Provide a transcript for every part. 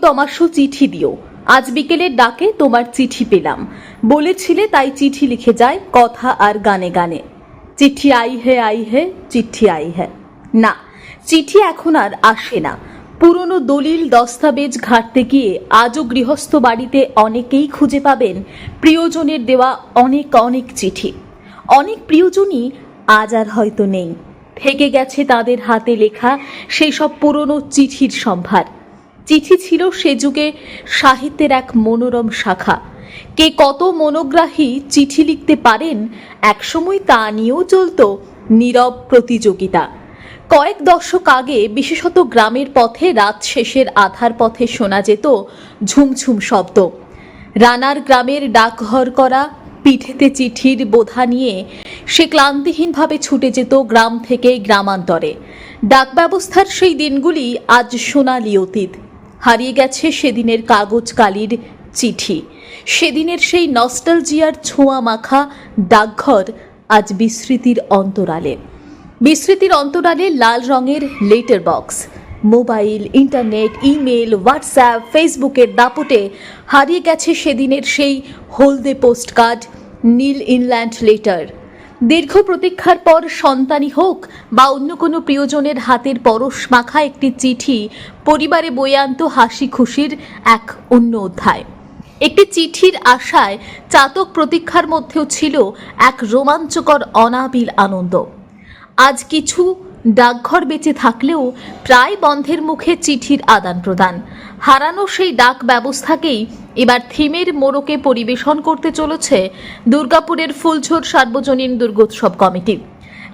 প্রিয়তমাশু চিঠি দিও, আজ বিকেলের ডাকে তোমার চিঠি পেলাম, বলেছিলে তাই চিঠি লিখে যায় কথা আর গানে গানে। চিঠি আই হে চিঠি আই হে। না, চিঠি এখন আর আসে না। পুরনো দলিল দস্তাবেজ ঘাঁটতে গিয়ে আজও গৃহস্থ বাড়িতে অনেকেই খুঁজে পাবেন প্রিয়জনের দেওয়া অনেক অনেক চিঠি। অনেক প্রিয়জনই আজ আর হয়তো নেই, থেকে গেছে তাদের হাতে লেখা সেই সব পুরনো চিঠির সম্ভার। চিঠি ছিল সে যুগে সাহিত্যের এক মনোরম শাখা। কে কত মনোগ্রাহী চিঠি লিখতে পারেন, একসময় তা নিয়েও চলত নীরব প্রতিযোগিতা। কয়েক দশক আগে বিশেষত গ্রামের পথে রাত শেষের আধার পথে শোনা যেত ঝুমঝুম শব্দ। রানার গ্রামের ডাকঘর করা পিঠেতে চিঠির বোঝা নিয়ে সে ক্লান্তিহীনভাবে ছুটে যেত গ্রাম থেকে গ্রামান্তরে। ডাক ব্যবস্থার সেই দিনগুলি আজ সোনালি অতীত। হারিয়ে গেছে সেদিনের কাগজ কালির চিঠি, সেদিনের সেই নস্টালজিয়ার ছোঁয়া মাখা ডাকঘর আজ বিস্মৃতির অন্তরালে। বিস্মৃতির অন্তরালে লাল রঙের letter box, mobile, internet, email, WhatsApp, ফেসবুকের দাপটে হারিয়ে গেছে সেদিনের সেই হলদে পোস্টকার্ড, নীল ইনল্যান্ড লেটার। দীর্ঘ প্রতীক্ষার পর সন্তানই হোক বা অন্য কোনো প্রিয়জনের হাতের পরশ মাখা একটি চিঠি পরিবারে বয়ে আনত হাসি খুশির এক অন্য অধ্যায়। একটি চিঠির আশায় চাতক প্রতীক্ষার মধ্যেও ছিল এক রোমাঞ্চকর অনাবিল আনন্দ। আজ কিছু ডাকঘর বেঁচে থাকলেও প্রায় বন্ধের মুখে চিঠির আদান প্রদান। হারানো সেই ডাক ব্যবস্থাকেই এবার থিমের মোড়কে পরিবেশন করতে চলেছে দুর্গাপুরের ফুলঝোর সার্বজনীন দুর্গোৎসব কমিটি।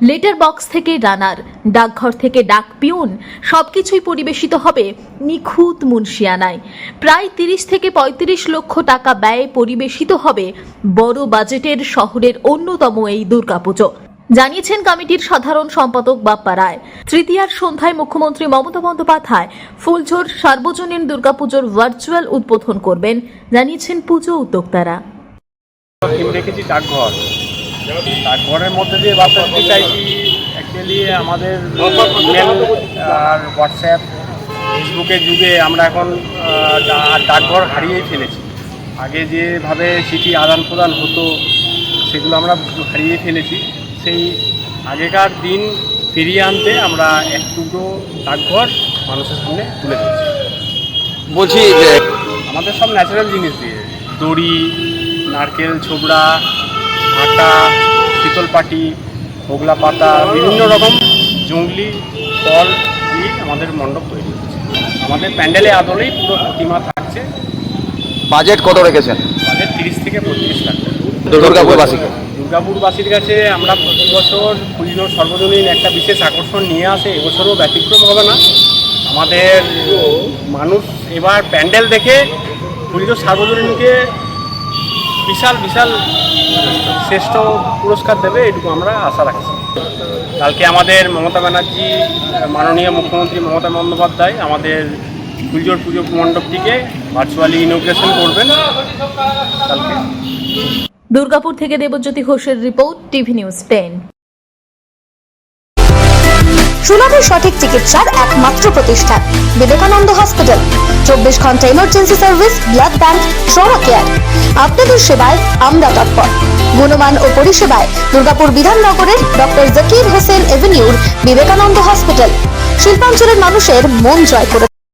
লেটার বক্স থেকে রানার, ডাকঘর থেকে ডাক পিয়ন, সবকিছুই পরিবেশিত হবে নিখুঁত মুন্সিয়ানায়। প্রায় 30 থেকে 35 লক্ষ টাকা ব্যয়ে পরিবেশিত হবে বড় বাজেটের শহরের অন্যতম এই দুর্গাপুজো, জানিয়েছেন কমিটির সাধারণ সম্পাদক বাপ্পা রায়। তৃতীয়ার সন্ধ্যায় মুখ্যমন্ত্রী মমতা বন্দ্যোপাধ্যায় ফুলঝোর সার্বজনীন দুর্গাপুজোর ভার্চুয়াল উদ্বোধন করবেন, জানিয়েছেন পুজো উদ্যোক্তারা। ডাকঘরের মধ্যে দিয়ে বার্তা দিতে চাইছি। অ্যাকচুয়ালি আমাদের ইমেল আর হোয়াটসঅ্যাপ, ফেসবুকের যুগে আমরা এখন ডাকঘর হারিয়েই ফেলেছি। আগে যেভাবে চিঠি আদান প্রদান হতো সেগুলো আমরা হারিয়ে ফেলেছি। সেই আগেকার দিন ফিরিয়ে আনতে আমরা এক টুকরো ডাকঘর মানুষের সামনে তুলে দিচ্ছি। বলছি আমাদের সব ন্যাচারাল জিনিস দিয়ে, দড়ি, নারকেল ছোবড়া, আটা, শীতলপাটি, হোগলা পাতা, বিভিন্ন রকম জঙ্গলি ফল দিয়ে আমাদের মণ্ডপ তৈরি হচ্ছে। আমাদের প্যান্ডেলে আদলেই পুরো প্রতিমা থাকছে। বাজেট কত রেখেছেন? বাজেট 30 থেকে 35 লাখ টাকা। দুর্গাপুরবাসীর কাছে আমরা প্রতি বছর ফুলঝোর সর্বজনীন একটা বিশেষ আকর্ষণ নিয়ে আসে, এবছরও ব্যতিক্রম হবে না। আমাদের মানুষ এবার প্যান্ডেল দেখে ফুলঝোর সার্বজনীনকে বিশাল বিশাল শ্রেষ্ঠ পুরস্কার দেবে, এটুকু আমরা আশা রাখছি। কালকে আমাদের মমতা ব্যানার্জি, মাননীয় মুখ্যমন্ত্রী মমতা বন্দ্যোপাধ্যায় আমাদের ফুলঝোর পুজো মণ্ডপটিকে ভার্চুয়ালি ইনোগ্রেশন করবেন কালকে। দুর্গাপুর থেকে দেবজ্যোতি ঘোষের রিপোর্ট, টিভি নিউজ 10। সুলভের সঠিক চিকিৎসার একমাত্র প্রতিষ্ঠান বিবেকানন্দ হসপিটাল। 24 ঘন্টা emergency service, blood bank, trauma care. আপনাদের সেবায় আমরা তৎপর। গুণমান ও পরিষেবায় দুর্গাপুর বিধাননগরের ডক্টর জাকির হোসেন এভিনিউর বিবেকানন্দ হসপিটাল শিল্পাঞ্চলের মানুষের মন জয় করে।